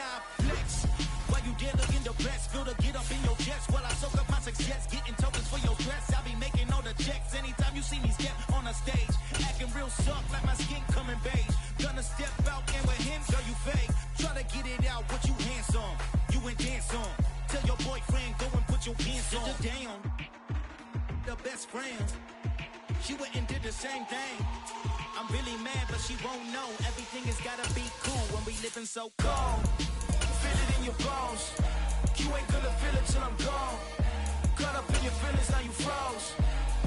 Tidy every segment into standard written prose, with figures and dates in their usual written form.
I flex. While you there looking the best, feel the get up in your chest. While I soak up my success, getting tokens for your stress. I be making all the checks anytime you see me step on a stage. Acting real soft like my skin coming beige. Gonna step out and with him, girl, you fake. Try to get it out, what you handsome. You ain't dance on. Tell your boyfriend, go and put your pants on. Sit down. The best friends. She went and did the same thing. I'm really mad, but she won't know. Everything has gotta be cool when we living so cold. Feel it in your bones. You ain't gonna feel it till I'm gone. Caught up in your feelings, now you froze.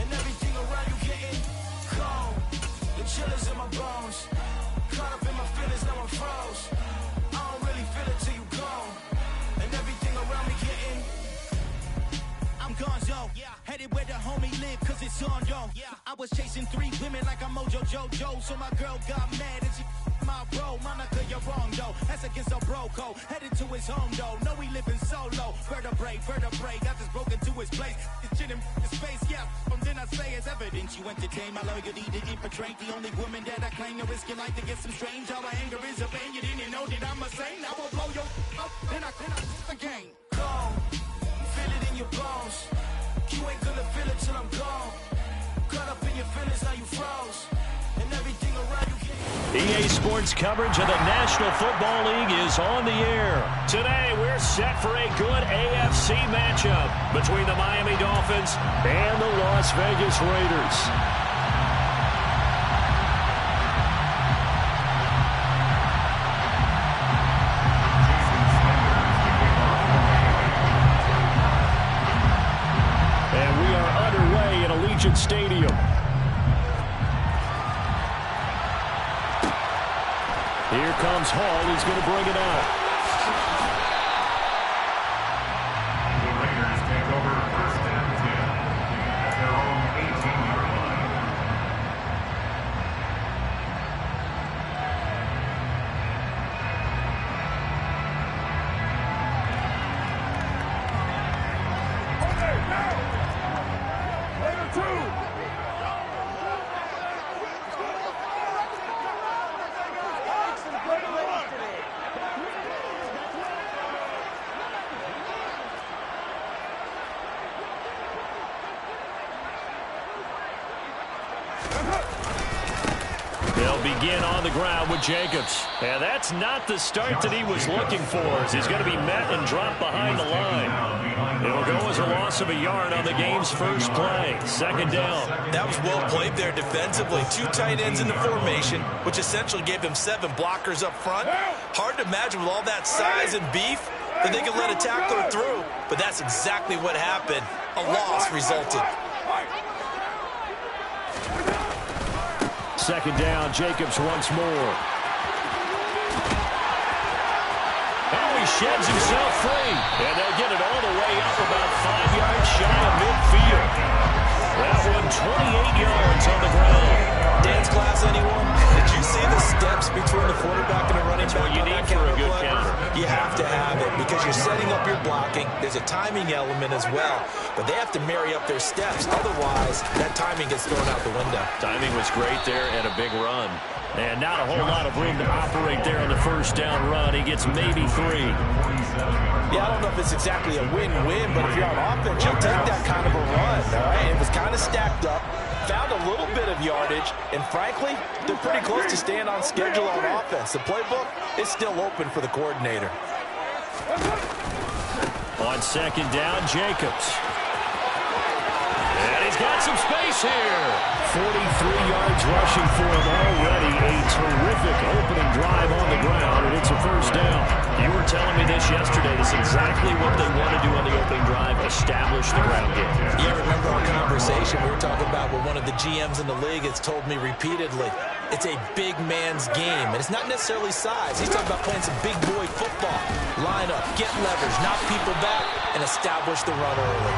And everything around you getting cold. The chillers in my bones. Caught up in my feelings, now I'm froze. I don't really feel it till you gone. And everything around me getting I'm gonzo, headed where the homie live, cause it's on, yo. I was chasing 3 women like I'm Mojo Jojo, so my girl got mad and she my bro. Monica, you're wrong, though. That's against a bro code. Headed to his home, though. No, we living solo. Vertebrae, got this broken to his place. This shit in his face, yeah. From then I say it's evidence you entertain my loyalty to infiltrate. The only woman that I claim to risk your life to get some strange. All my anger is a pain. You didn't know that I'm a saint. I will blow your up, then I again. Cold. Feel it in your bones. You ain't gonna feel it till I'm gone. Caught up in your feelings, now you froze. And everything around you EA Sports coverage of the National Football League is on the air. Today, we're set for a good AFC matchup between the Miami Dolphins and the Las Vegas Raiders. Allegiant Stadium. Here comes Hall. He's going to bring it out. The Raiders take over first and 10 at their own 18-yard line. Okay, now! They'll begin on the ground with Jacobs. And that's not the start that he was looking for, as he's going to be met and dropped behind the line. It'll go as a loss of a yard on the game's first play. Second down. That was well played there defensively. 2 tight ends in the formation, which essentially gave them 7 blockers up front. Hard to imagine with all that size and beef that they could let a tackler through. But that's exactly what happened. A loss resulted. Second down, Jacobs once more. Oh, he sheds himself free. And they'll get it all the way up about 5 yards shy of midfield. That one 28 yards on the ground. Dance class, anyone? Did you see the steps between the quarterback and the running back? That's what you need for a good counter. You have to have it because you're setting up your blocking. There's a timing element as well. But they have to marry up their steps. Otherwise, that timing gets thrown out the window. Timing was great there and a big run. And not a whole lot of room to operate there on the first down run. He gets maybe 3. Yeah, I don't know if it's exactly a win-win, but if you're on offense, you'll take that kind of a run, all right? It was kind of stacked up, found a little bit of yardage, and frankly, they're pretty close to staying on schedule on offense. The playbook is still open for the coordinator. On second down, Jacobs. And he's got some space here. 43 yards rushing for him already. A terrific opening drive on the ground, and it's a first down. You were telling me this yesterday. This is exactly what they want to do on the opening drive, establish the ground game. Yeah, remember our conversation we were talking about with one of the GMs in the league has told me repeatedly, it's a big man's game, and it's not necessarily size. He's talking about playing some big boy football. Line up, get leverage, knock people back, and establish the run early.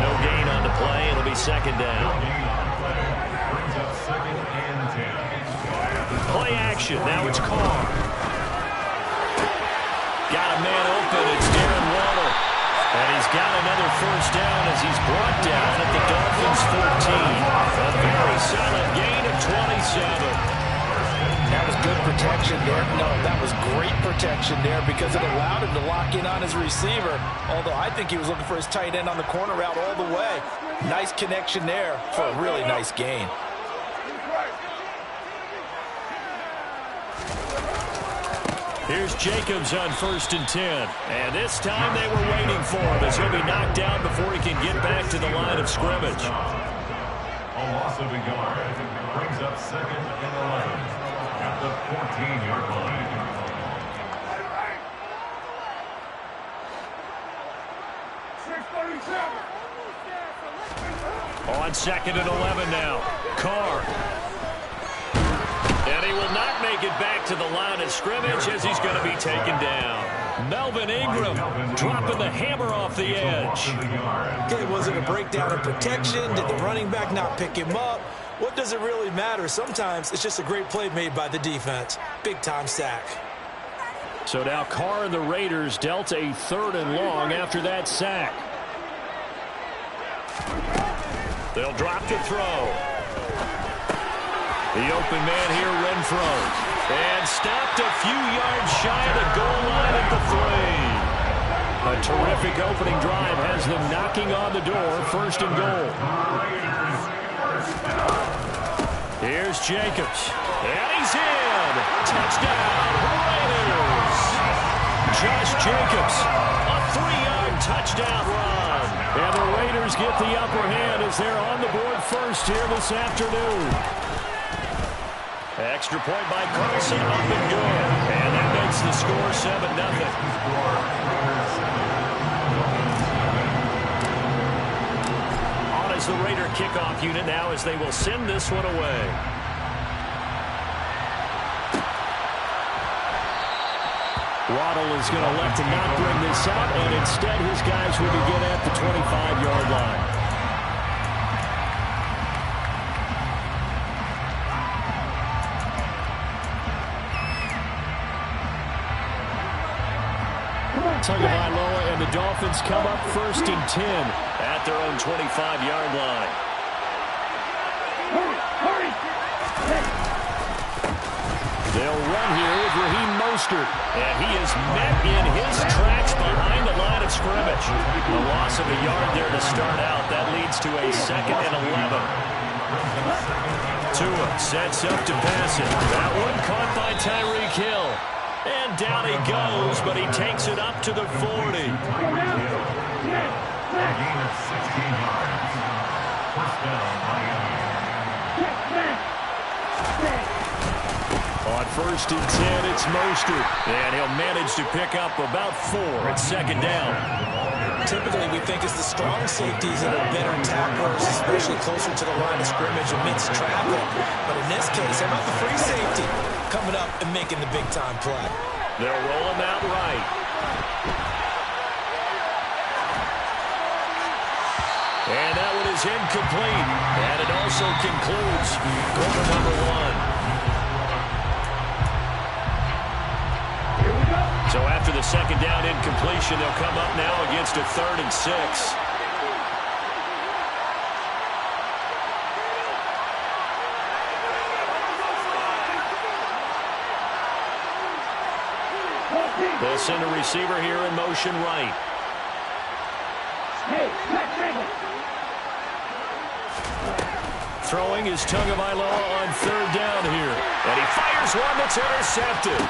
No gain on the play. It'll be second down. Play action. Now it's Carr. Got a man open. It's Darren Waller. And he's got another first down as he's brought down at the Dolphins' 14. A very solid gain of 27. That was good protection there. No, that was great protection there because it allowed him to lock in on his receiver. Although I think he was looking for his tight end on the corner route all the way. Nice connection there for a really nice gain. Here's Jacobs on 1st and 10. And this time they were waiting for him as he'll be knocked down before he can get back to the line of scrimmage. A loss of a yard brings up 2nd and 11 at the 14-yard line. On 2nd and 11 now. Carr. And he will not make it back to the line of scrimmage as he's going to be taken down. Melvin Ingram dropping the hammer off the edge. Okay, was it a breakdown in protection? Did the running back not pick him up? What does it really matter? Sometimes it's just a great play made by the defense. Big-time sack. So now Carr and the Raiders dealt a 3rd and long after that sack. They'll drop to throw. The open man here, Renfro. And stopped a few yards shy of the goal line at the 3. A terrific opening drive has them knocking on the door, 1st and goal. Here's Jacobs. And he's in. Touchdown, Raiders. Josh Jacobs, a 3-yard touchdown run. And the Raiders get the upper hand as they're on the board first here this afternoon. Extra point by Carlson, up and good. And that makes the score 7-0. On is the Raider kickoff unit now as they will send this one away. Waddle is going to elect to not bring this out, and instead his guys will begin at the 25-yard line. Tagovailoa and the Dolphins come up 1st and 10 at their own 25-yard line. They'll run here with Raheem Mostert, and he is met in his tracks behind the line of scrimmage. A loss of a yard there to start out. That leads to a 2nd and 11. Tua sets up to pass it. That one caught by Tyreek Hill. And down he goes, but he takes it up to the 40. A gain of 16 yards. 1st down, Miami. On 1st and 10, it's Mostert. And he'll manage to pick up about 4 at 2nd down. Typically, we think it's the strong safeties that are better tacklers, especially closer to the line of scrimmage amidst traffic. But in this case, how about the free safety coming up and making the big-time play? They'll roll him out right. And that one is incomplete. And it also concludes quarter number 1. So after the 2nd down incompletion, they'll come up now against a 3rd and 6. They'll send a receiver here in motion right. Throwing is Tagovailoa on 3rd down here. And he fires one that's intercepted.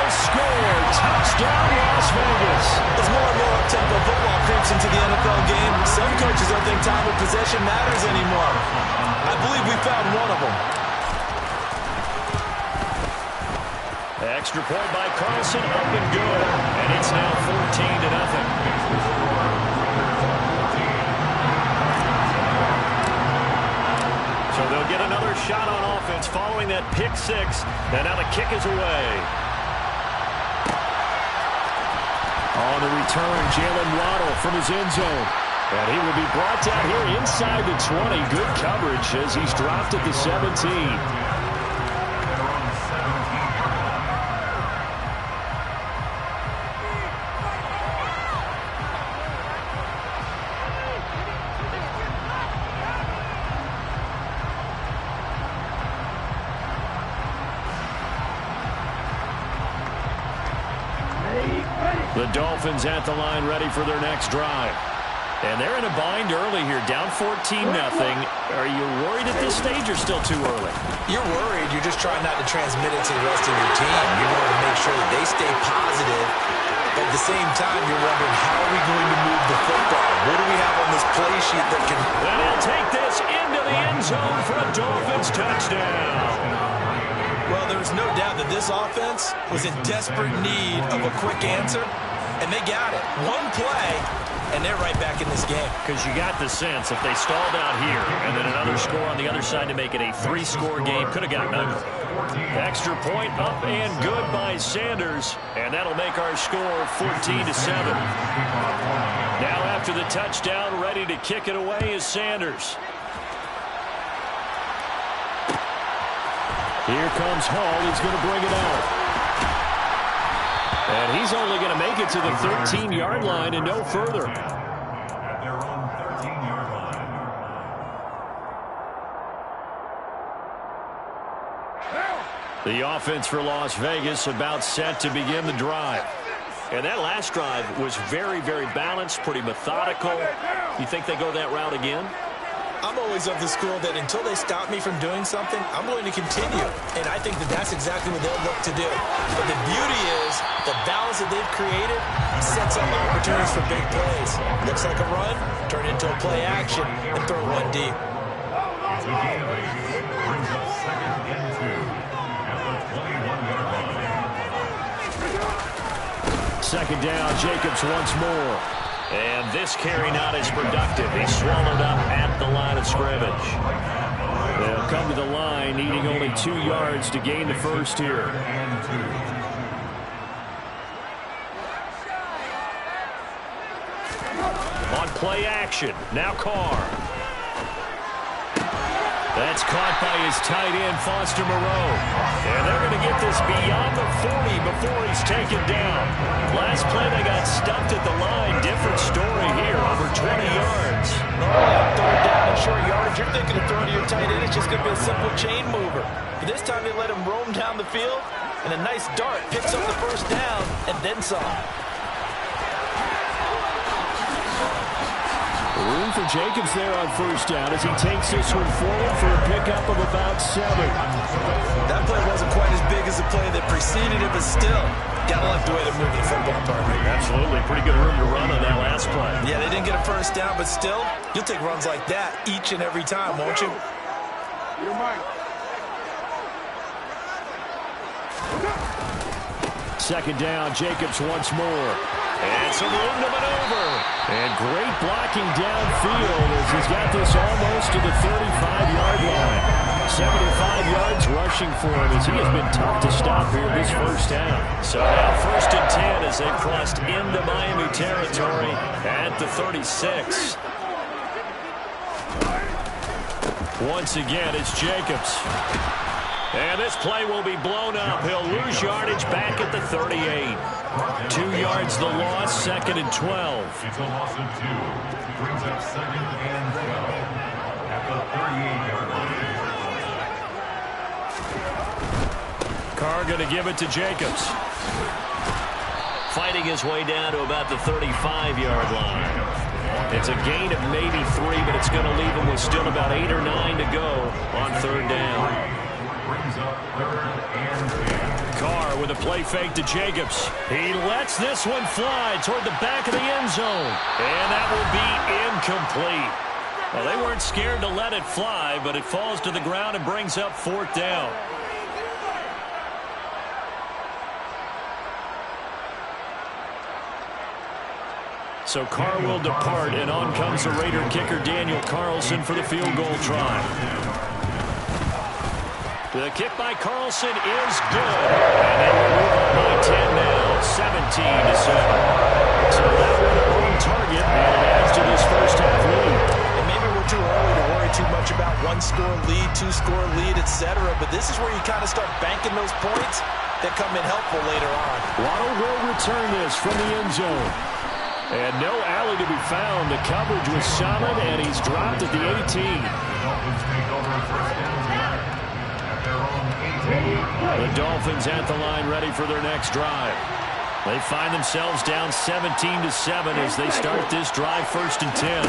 Score. Touchdown, Las Vegas. As more and more up-tempo football creeps into the NFL game, some coaches don't think time of possession matters anymore. I believe we found one of them. Extra point by Carlson, up and good. And it's now 14-0. So they'll get another shot on offense following that pick 6. And now the kick is away. On the return, Jalen Waddle from his end zone. And he will be brought down here inside the 20. Good coverage as he's dropped at the 17. The Dolphins at the line ready for their next drive. And they're in a bind early here, down 14-0. Are you worried at this stage or still too early? You're worried. You're just trying not to transmit it to the rest of your team. You want to make sure that they stay positive. But at the same time, you're wondering, how are we going to move the football? What do we have on this play sheet that can... And he'll take this into the end zone for a Dolphins touchdown. Well, there's no doubt that this offense was in desperate need of a quick answer, and they got it. One play, and they're right back in this game. Because you got the sense if they stalled out here and then another score on the other side to make it a 3-score game, could have gotten ugly. Extra point up and good by Sanders, and that'll make our score 14-7. Now after the touchdown, ready to kick it away is Sanders. Here comes Hall. He's going to bring it out. And he's only going to make it to the 13-yard line and no further. At their own 13-yard line. The offense for Las Vegas about set to begin the drive. And that last drive was very, very balanced, pretty methodical. You think they go that route again? I'm always of the school that until they stop me from doing something, I'm going to continue. And I think that that's exactly what they'll look to do. But the beauty is the balance that they've created sets up opportunities for big plays. Looks like a run, turn into a play action, and throw one deep. It's a gain of 8. Brings up 2nd and 2 at the 21-yard line. Second down, Jacobs once more. And this carry not as productive. He's swallowed up at the line of scrimmage. They'll come to the line, needing only 2 yards to gain the first here. On play action, now Carr. That's caught by his tight end, Foster Moreau. And they're going to get this beyond the 40 before he's taken down. Last play, they got stuffed at the line. Different story here, over 20 yards. Normally on third down and short yardage, you're thinking of throwing to your tight end. It's just going to be a simple chain mover. But this time they let him roam down the field, and a nice dart picks up the first down and then some. Room for Jacobs there on first down as he takes this one forward for a pickup of about 7. That play wasn't quite as big as the play that preceded it, but still, gotta like the way they're moving the football, partner. Absolutely. Pretty good room to run on that last play. Yeah, they didn't get a first down, but still, you'll take runs like that each and every time, won't you? Second down, Jacobs once more. And some room to maneuver. And great blocking downfield as he's got this almost to the 35-yard line. 75 yards rushing for him as he has been tough to stop here this first half. So now 1st and 10 as they've crossed into Miami territory at the 36. Once again, it's Jacobs. And this play will be blown up. He'll lose yardage back at the 38. 2 yards the loss, 2nd and 12. It's a loss of 2. Brings up 2nd and 12 at the 38-yard line. Carr going to give it to Jacobs. Fighting his way down to about the 35-yard line. It's a gain of maybe 3, but it's going to leave him with still about 8 or 9 to go on third down. Brings up 3rd and 10. Carr with a play fake to Jacobs. He lets this one fly toward the back of the end zone. And that will be incomplete. Well, they weren't scared to let it fly, but it falls to the ground and brings up 4th down. So Carr will depart, and on comes the Raider kicker Daniel Carlson for the field goal try. The kick by Carlson is good. And they will move on by 10 now, 17-7. So that one on target, and it adds to this first half lead. And maybe we're too early to worry too much about 1-score lead, 2-score lead, etc. But this is where you kind of start banking those points that come in helpful later on. Waddle will return this from the end zone. And no alley to be found. The coverage was solid, and he's dropped at the 18. The Dolphins take over 1st and 10 at their own 18. The Dolphins at the line ready for their next drive. They find themselves down 17-7 as they start this drive 1st and 10.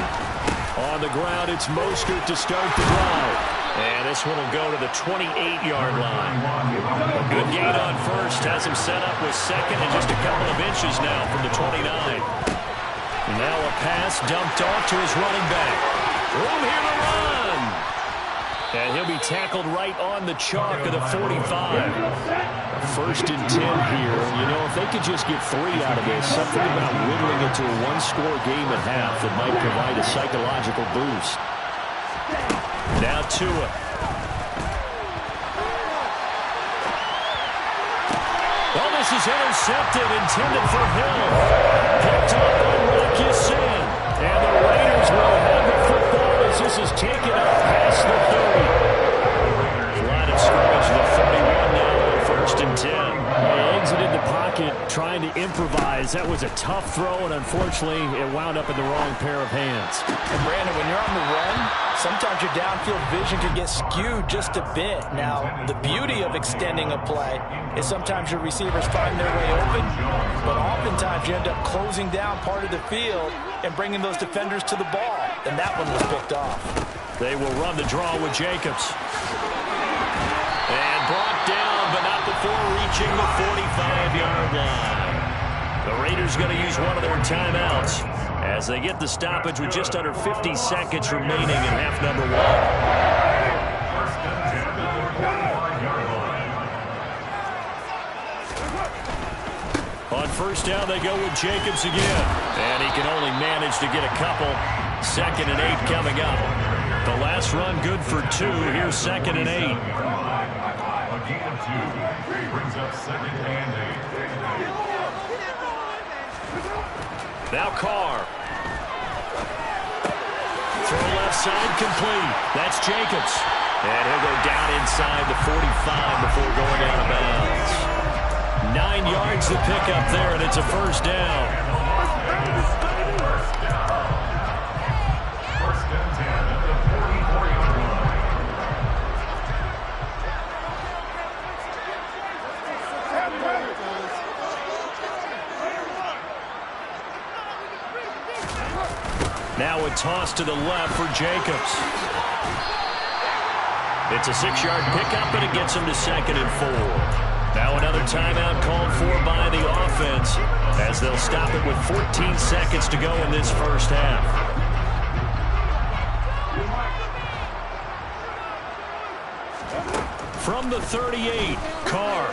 On the ground, it's Mostert to start the drive. And this one will go to the 28-yard line. A good gain on first. Has him set up with second and just a couple of inches now from the 29. Now a pass dumped off to his running back. Room here to run. And he'll be tackled right on the chalk of the 45. 1st and 10 here. You know, if they could just get 3 out of this, something about whittling it to a one-score game at half that might provide a psychological boost. Now Tua. Oh, this is intercepted, intended for Hill. Picked up by Rocky Sin. And the Raiders will have the football as this is taken up past the 30. Line of scrimmage to the 41 now on 1st and 10. They exited the pocket trying to improvise. That was a tough throw, and unfortunately, it wound up in the wrong pair of hands. And Brandon, when you're on the run, sometimes your downfield vision can get skewed just a bit. Now, the beauty of extending a play is sometimes your receivers find their way open, but oftentimes you end up closing down part of the field and bringing those defenders to the ball, and that one was picked off. They will run the draw with Jacobs. And brought down, but not before reaching the 45-yard line. The Raiders going to use one of their timeouts as they get the stoppage with just under 50 seconds remaining in half number 1. On 1st down, they go with Jacobs again. And he can only manage to get a couple. 2nd and 8 coming up. The last run good for 2. Here's 2nd and 8. Again, 2. Brings up 2nd and 8. Now Carr. Throw left side complete. That's Jacobs. And he'll go down inside the 45 before going out of bounds. 9 yards to pick up there, and it's a 1st down. Now a toss to the left for Jacobs. It's a 6-yard pickup, and it gets him to 2nd and 4. Now another timeout called for by the offense as they'll stop it with 14 seconds to go in this 1st half. From the 38, Carr.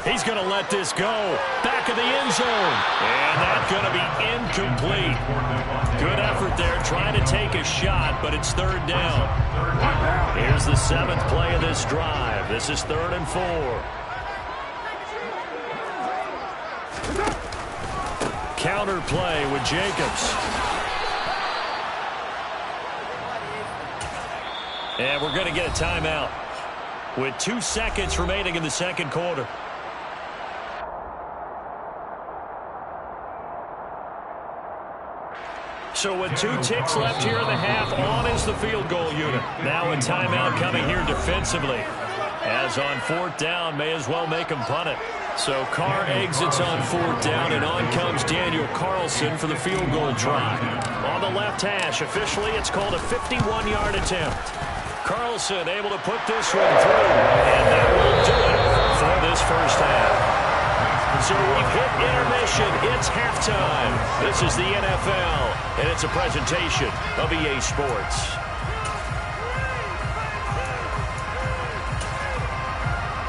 He's going to let this go. Back of the end zone. And that's going to be incomplete. Good effort there trying to take a shot, but it's 3rd down. Here's the 7th play of this drive. This is 3rd and 4. Counter play with Jacobs. And we're going to get a timeout with 2 seconds remaining in the 2nd quarter. So with 2 ticks left here in the half, on is the field goal unit. Now a timeout coming here defensively. As on 4th down, may as well make him punt it. So Carr exits on 4th down, and on comes Daniel Carlson for the field goal try. On the left hash, officially it's called a 51-yard attempt. Carlson able to put this one through, and that will do it for this 1st half. So we've hit intermission. It's halftime. This is the NFL, and it's a presentation of EA Sports.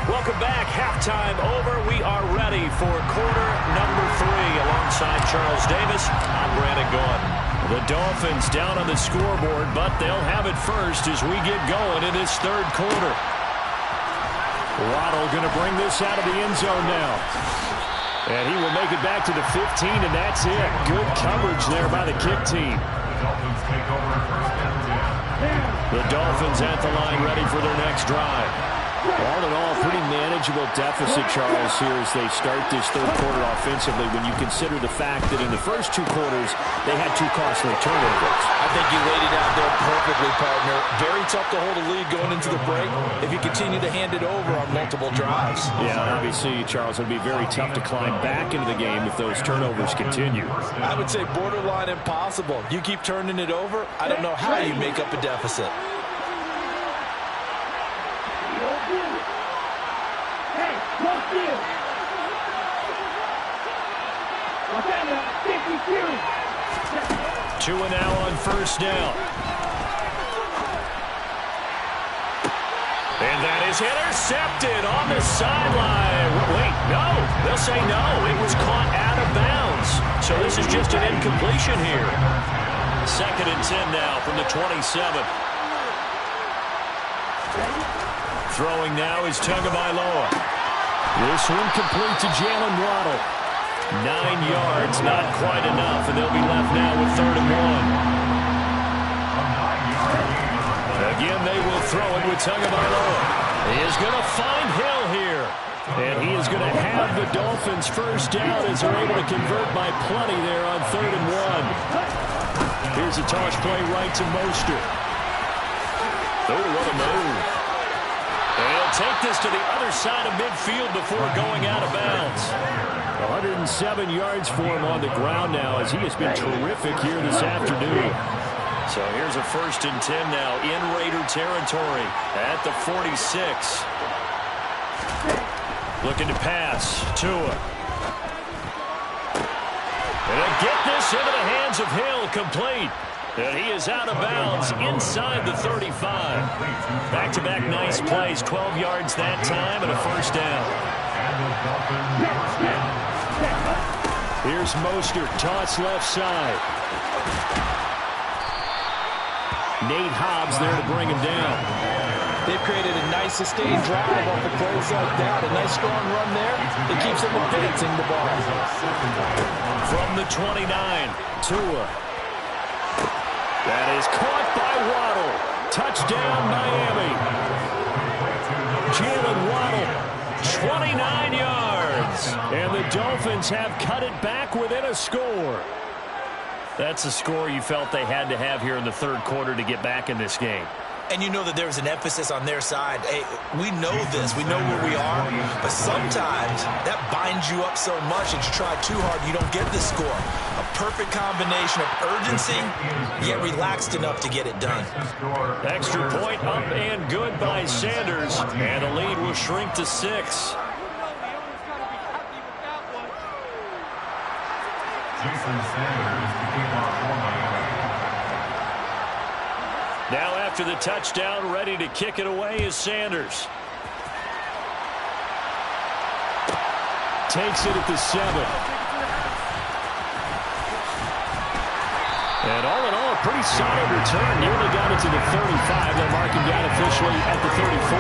Welcome back. Halftime over. We are ready for quarter number 3. Alongside Charles Davis, I'm Brandon Gordon. The Dolphins down on the scoreboard, but they'll have it first as we get going in this 3rd quarter. Waddle going to bring this out of the end zone now. And he will make it back to the 15, and that's it. Good coverage there by the kick team. The Dolphins at the line ready for their next drive. All in all, pretty manageable deficit, Charles, here as they start this 3rd quarter offensively when you consider the fact that in the first 2 quarters, they had 2 costly turnovers. I think you laid it out there perfectly. perfectly, partner. Very tough to hold a lead going into the break if you continue to hand it over on multiple drives. Yeah, obviously, Charles, it would be very tough to climb back into the game if those turnovers continue. I would say borderline impossible. You keep turning it over, I don't know how you make up a deficit. Two and now on first down. And that is intercepted on the sideline. Wait, no. They'll say no. It was caught out of bounds. So this is just an incompletion here. 2nd and 10 now from the 27. Throwing now is Tagovailoa. This one complete to Jalen Waddle. 9 yards, not quite enough, and they'll be left now with 3rd and 1. Again, they will throw it with Tagovailoa. He is going to find Hill here. And he is going to have the Dolphins first down as they're able to convert by plenty there on 3rd and 1. Here's a toss play right to Mostert. Oh, what a move. And he'll take this to the other side of midfield before going out of bounds. 107 yards for him on the ground now as he has been terrific here this afternoon. So here's a 1st and 10 now in Raider territory at the 46. Looking to pass. Tua. And to get this into the hands of Hill, complete. And he is out of bounds inside the 35. Back-to-back nice plays. 12 yards that time and a first down. Here's Mostert. Toss left side. Nate Hobbs there to bring him down. They've created a nice sustained drive off the plays like that. A nice strong run there. It keeps them advancing the ball. From the 29, Tua. That is caught by Waddle. Touchdown, Miami. Jalen Waddle, 29 yards. And the Dolphins have cut it back within a score. That's a score you felt they had to have here in the 3rd quarter to get back in this game. And you know that there's an emphasis on their side. Hey, we know this. We know where we are. But sometimes that binds you up so much that you try too hard, you don't get the score. A perfect combination of urgency, yet relaxed enough to get it done. Extra point up and good by Sanders. And the lead will shrink to 6. Now after the touchdown, ready to kick it away is Sanders. Takes it at the 7. And all in all, a pretty solid return. Nearly got it to the 35. They'll mark him down officially at the 34.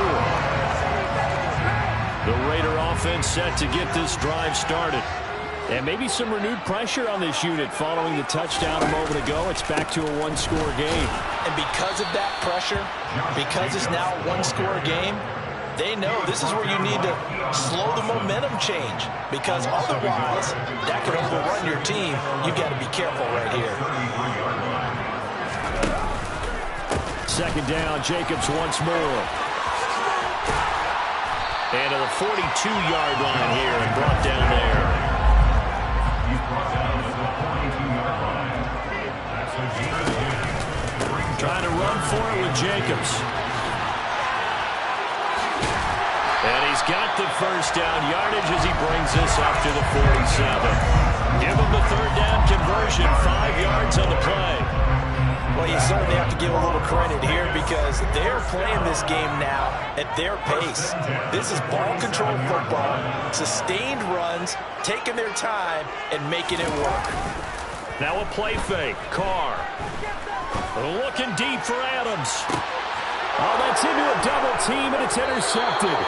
The Raider offense set to get this drive started. And maybe some renewed pressure on this unit following the touchdown a moment ago. It's back to a 1-score game. And because of that pressure, because it's now a 1-score game, they know this is where you need to slow the momentum change. Because otherwise, that could overrun your team. You've got to be careful right here. 2nd down, Jacobs once more. And to the 42-yard line here and brought down there. Trying to run for it with Jacobs. And he's got the first down yardage as he brings this up to the 47. Give him the 3rd down conversion, 5 yards on the play. Well, you certainly have to give a little credit here because they're playing this game now at their pace. This is ball control football, sustained runs, taking their time and making it work. Now a play fake. Carr. Looking deep for Adams. Oh, that's into a double team, and it's intercepted.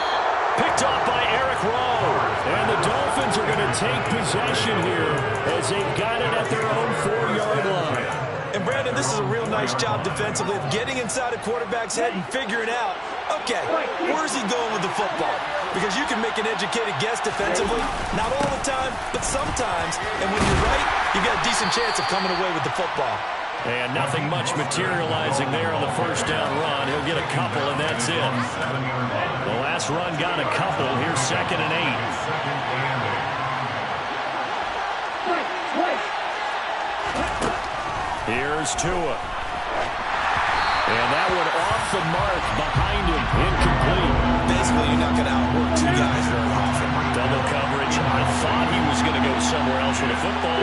Picked off by Eric Rowe. And the Dolphins are going to take possession here as they've got it at their own 4-yard line. And, Brandon, this is a real nice job defensively of getting inside a quarterback's head and figuring out, okay, where's he going with the football? Because you can make an educated guess defensively, not all the time, but sometimes. And when you're right, you've got a decent chance of coming away with the football. And nothing much materializing there on the first down run. He'll get a couple, and that's it. The last run got a couple. Here's 2nd and 8. Here's Tua. And that one off the mark behind him. Incomplete. Basically, you're not going to outwork two guys very often. Double coverage. I thought he was going to go somewhere else with the football.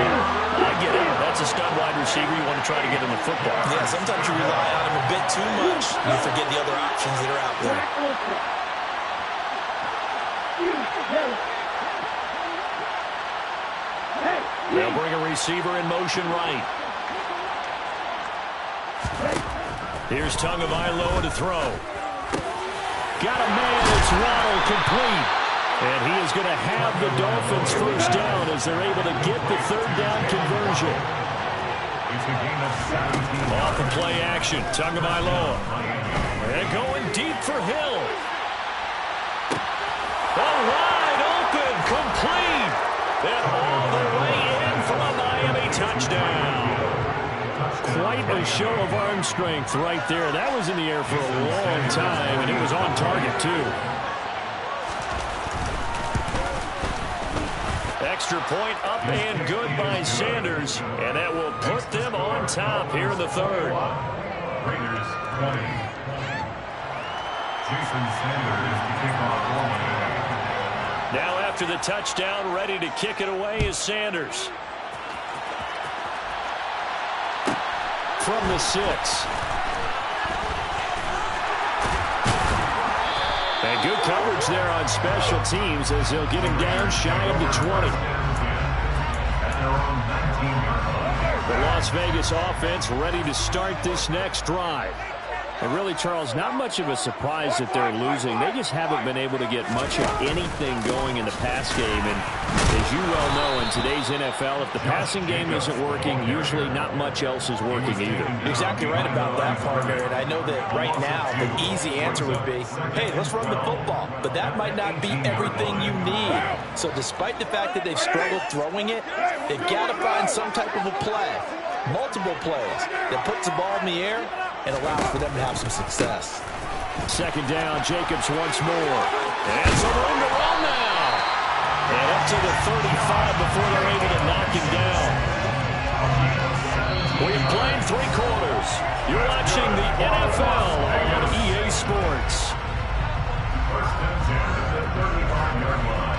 I get it. That's a stud wide receiver. You want to try to get him the football. Yeah, sometimes you rely on him a bit too much. You forget the other options that are out there. They'll bring a receiver in motion right. Here's Tagovailoa to throw. Got a man. It's Waddle, complete. And he is going to have the Dolphins first down as they're able to get the third down conversion. Off the play action, Tagovailoa. And going deep for Hill. Wide open, complete. And all the way in for a Miami touchdown. Quite a show of arm strength right there. That was in the air for a long time, and it was on target, too. Extra point up and good by Sanders, and that will put them on top here in the third. Raiders 20. Jason Sanders to kick off one. Now after the touchdown, ready to kick it away is Sanders. From the 6. And good coverage there on special teams as they'll get him down shy of the 20. The Las Vegas offense ready to start this next drive. And really, Charles, not much of a surprise that they're losing. They just haven't been able to get much of anything going in the pass game. And as you well know, in today's NFL, if the passing game isn't working, usually not much else is working either. Exactly right about that, partner. And I know that right now the easy answer would be, hey, let's run the football. But that might not be everything you need. So despite the fact that they've struggled throwing it, they've got to find some type of a play, multiple plays, that puts the ball in the air and allows for them to have some success. 2nd down, Jacobs once more. And some room to run now. And up to the 35 before they're able to knock him down. We've played 3 quarters. You're watching the NFL on EA Sports. First and 10 at the 35-yard line.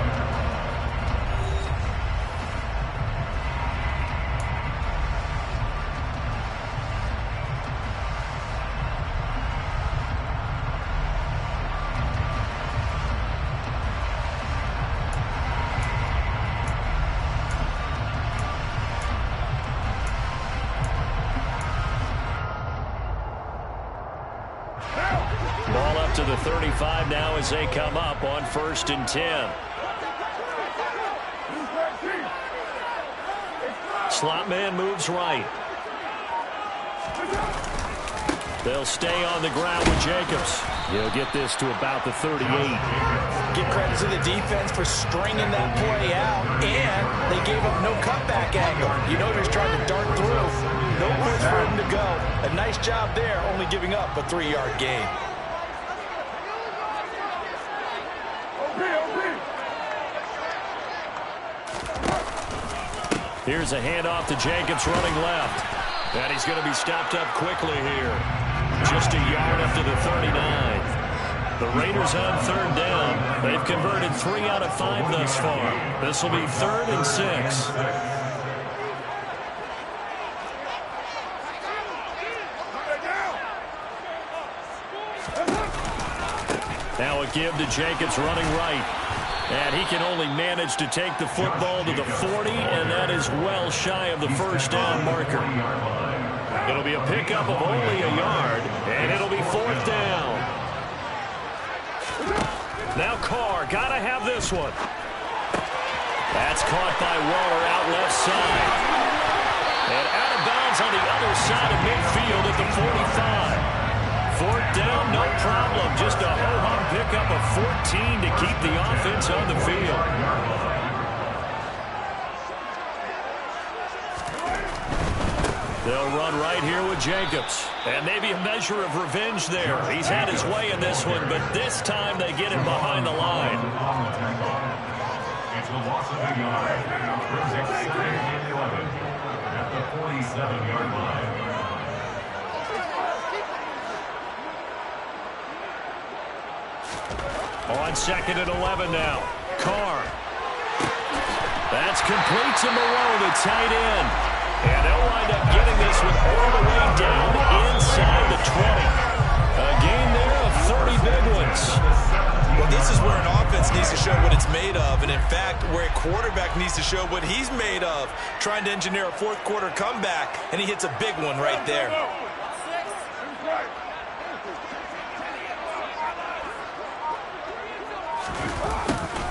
Ball up to the 35 now as they come up on 1st and 10. Slot man moves right. They'll stay on the ground with Jacobs. He'll get this to about the 38. Give credit to the defense for stringing that play out, and they gave up no cutback angle. You know they're trying to dart through. No place for him to go. A nice job there, only giving up a 3-yard gain. Here's a handoff to Jacobs running left. And he's going to be stopped up quickly here. Just a yard up to the 39. The Raiders on 3rd down. They've converted 3 out of 5 thus far. This will be 3rd and 6. Now a give to Jacobs running right. And he can only manage to take the football to the 40, and that is well shy of the first down marker. It'll be a pickup of only a yard, and it'll be 4th down. Now Carr, gotta have this one. That's caught by Waller out left side. And out of bounds on the other side of midfield at the 45. 4th down, no problem. Just a ho-hum pickup of 14 to keep the offense on the field. They'll run right here with Jacobs. And maybe a measure of revenge there. He's had his way in this one, but this time they get him behind the line. It's a loss of a yard. Brings it 2nd and 11 at the 47-yard line. On 2nd and 11 now. Carr. That's complete to Moreau, the tight end. And they'll wind up getting this one all the way down inside the 20. A gain there of 30 big ones. Well, this is where an offense needs to show what it's made of. And, in fact, where a quarterback needs to show what he's made of. Trying to engineer a fourth-quarter comeback, and he hits a big one right there.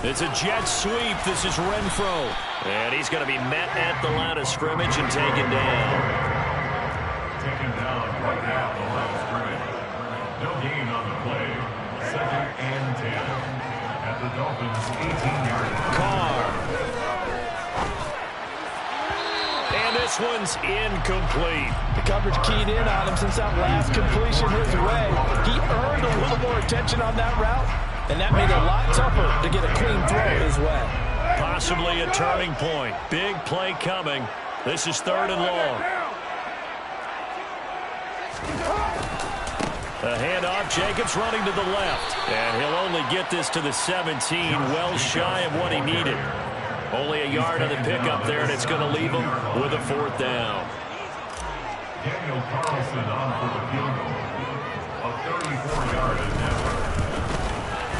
It's a jet sweep. This is Renfro. And he's going to be met at the line of scrimmage and taken down. Taken down right at the line of scrimmage. No gain on the play. 2nd and 10 at the Dolphins' 18-yard line. Carr. And this one's incomplete. The coverage keyed in on him since that last completion his way. He earned a little more attention on that route. And that made it a lot tougher to get a clean throw his way. Possibly a turning point. Big play coming. This is 3rd and long. A handoff. Jacobs running to the left. And he'll only get this to the 17, well shy of what he needed. Only a yard on the pickup there, and it's going to leave him with a 4th down. Daniel Carlson on for the field goal. A 34-yard attempt.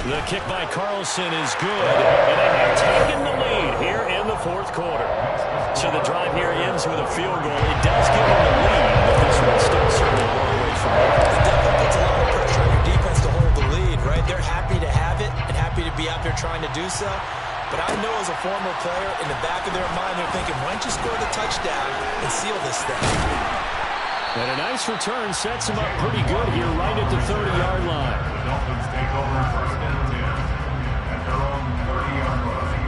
The kick by Carlson is good, and they have taken the lead here in the 4th quarter. So the drive here ends with a field goal. It does give them the lead, but this one's still certainly a long way from it. It definitely puts a lot of pressure on your defense to hold the lead, right? They're happy to have it and happy to be out there trying to do so. But I know as a former player, in the back of their mind, they're thinking, why don't you score the touchdown and seal this thing? And a nice return sets him up pretty good here right at the 30-yard line. The Dolphins take over 1st and 10 at their own 30-yard line.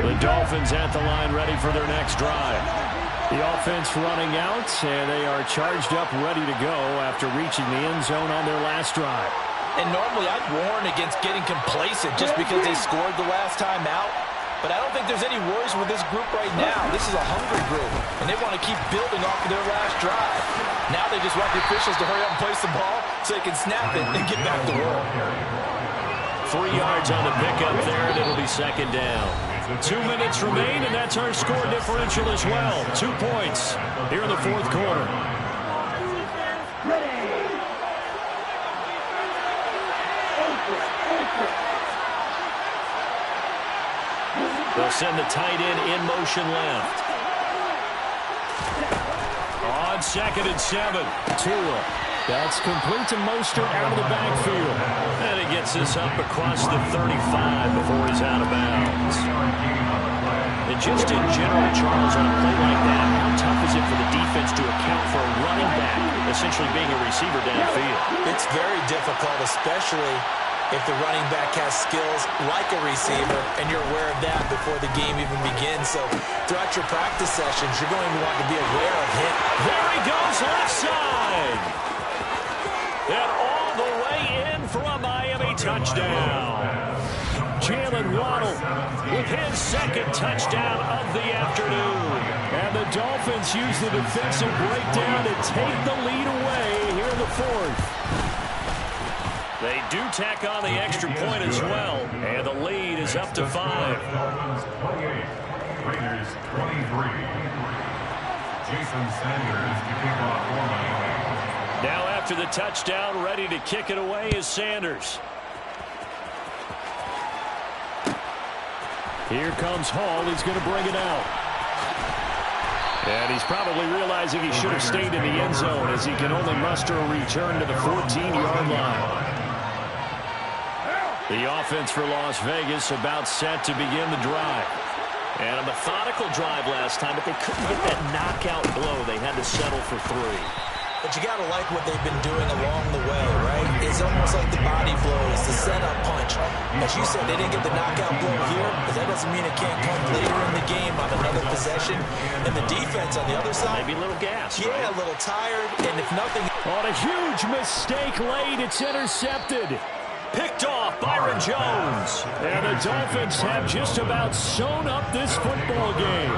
The Dolphins at the line ready for their next drive. The offense running out, and they are charged up ready to go after reaching the end zone on their last drive. And normally I'd warn against getting complacent just because they scored the last time out. But I don't think there's any worries with this group right now. This is a hungry group, and they want to keep building off of their last drive. Now they just want the officials to hurry up and place the ball so they can snap it and get back to work. 3 yards on the pickup there, and it'll be 2nd down. 2 minutes remain, and that's our score differential as well. 2 points here in the 4th quarter. They'll send the tight end in motion left. On 2nd and 7. Tua. That's complete to Mostert out of the backfield. And he gets this up across the 35 before he's out of bounds. And just in general, Charles, on a play like that, how tough is it for the defense to account for a running back essentially being a receiver downfield? It's very difficult, especially if the running back has skills like a receiver, and you're aware of that before the game even begins. So throughout your practice sessions, you're going to want to be aware of him. There he goes, left side. And all the way in for a Miami touchdown. Jalen Waddle with his 2nd touchdown of the afternoon. And the Dolphins use the defensive breakdown to take the lead away here in the 4th. They do tack on the extra point as well, and the lead is up to 5. Dolphins 28, Raiders 23. Jason Sanders to kick off for Miami. Now after the touchdown, ready to kick it away is Sanders. Here comes Hall. He's going to bring it out. And he's probably realizing he should have stayed in the end zone as he can only muster a return to the 14-yard line. The offense for Las Vegas about set to begin the drive. And a methodical drive last time, but they couldn't get that knockout blow. They had to settle for 3. But you got to like what they've been doing along the way, right? It's almost like the body blows, the setup punch. As you said, they didn't get the knockout blow here, but that doesn't mean it can't come later in the game on another possession. And the defense on the other side. Maybe a little gas. Yeah, right? a little tired. And if nothing. On a huge mistake late, it's intercepted. Picked off Byron Jones. And the Dolphins have just about sewn up this football game.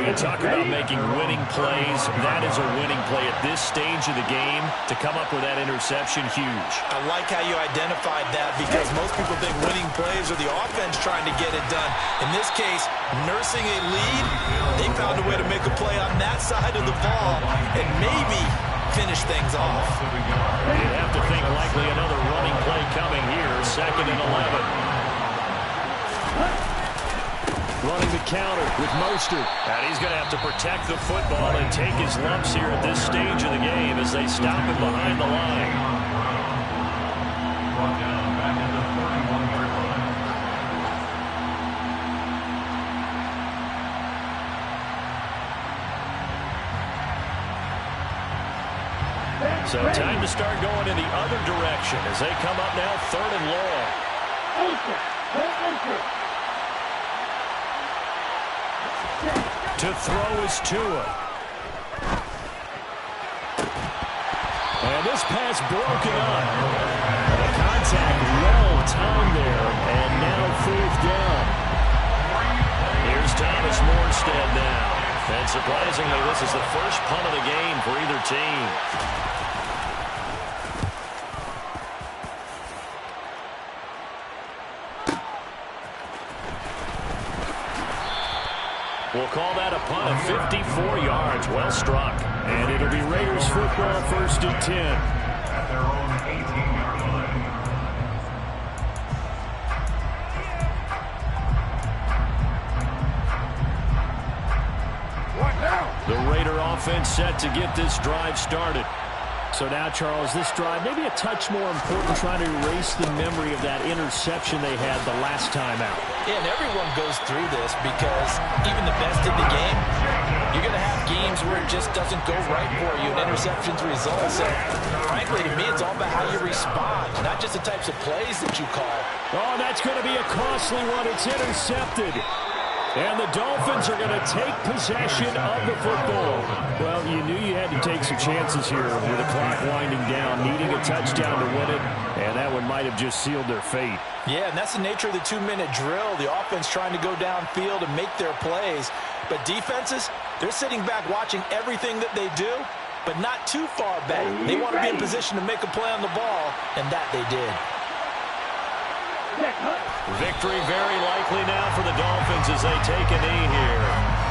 When you talk about making winning plays, that is a winning play at this stage of the game. To come up with that interception, huge. I like how you identified that because most people think winning plays are the offense trying to get it done. In this case, nursing a lead, they found a way to make a play on that side of the ball and maybe finish things off. You'd have to think likely another running play coming here, 2nd and 11. Running the counter with Mostert. And he's going to have to protect the football and take his lumps here at this stage of the game as they stop him behind the line. Brought down back at the 31-yard line. So time to start going in the other direction as they come up now 3rd and long. To throw is Tua. And this pass broken up. The contact well timed there, and now 4th down. Here's Thomas Morstead now. And surprisingly, this is the first punt of the game for either team. We'll call that a punt of 54 yards. Well struck. And it'll be Raiders football, 1st and 10. At their own 18-yard line. The Raider offense set to get this drive started. So now, Charles, this drive maybe a touch more important, trying to erase the memory of that interception they had the last time out. Yeah, and everyone goes through this because even the best in the game, you're going to have games where it just doesn't go right for you and interceptions result. So, frankly, to me, it's all about how you respond, not just the types of plays that you call. Oh, that's going to be a costly one. It's intercepted. And the Dolphins are going to take possession of the football. Well, you knew you had to take some chances here with the clock winding down, needing a touchdown to win it, and that one might have just sealed their fate. Yeah, and that's the nature of the 2-minute drill. The offense trying to go downfield and make their plays. But defenses, they're sitting back watching everything that they do, but not too far back. They want to be in position to make a play on the ball, and that they did. Victory very likely now for the Dolphins as they take a knee here.